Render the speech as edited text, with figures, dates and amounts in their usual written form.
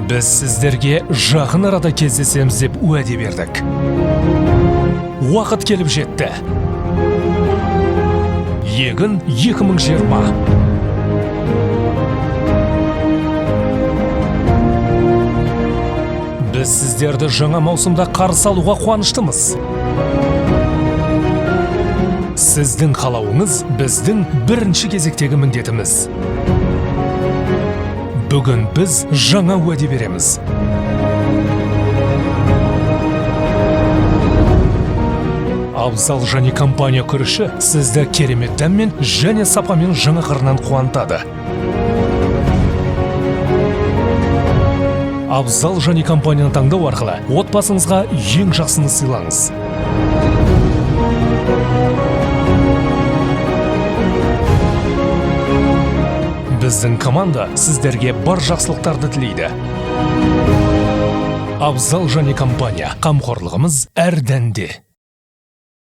Біз сіздерге жақын арада кездесеміз деп уәде бердік. Уақыт келіп жетті. Егін 2020. Біз сіздерді жаңа маусымда қарсы алуға қуаныштымыз. Сіздің қалауыңыз біздің бірінші кезектегі міндетіміз. Бүгін біз жаңа уәде береміз. Абзал және компания күріші сізді керемет дәммен және сапамен жаңа қырынан қуантады. Абзал және компанияны таңдау арқылы отбасыңызға ең жақсыны сыйлаңыз. Біздің команда сіздерге бар жақсылықтарды тілейді. Абзал және компания, қамқорлығымыз әр дәнде.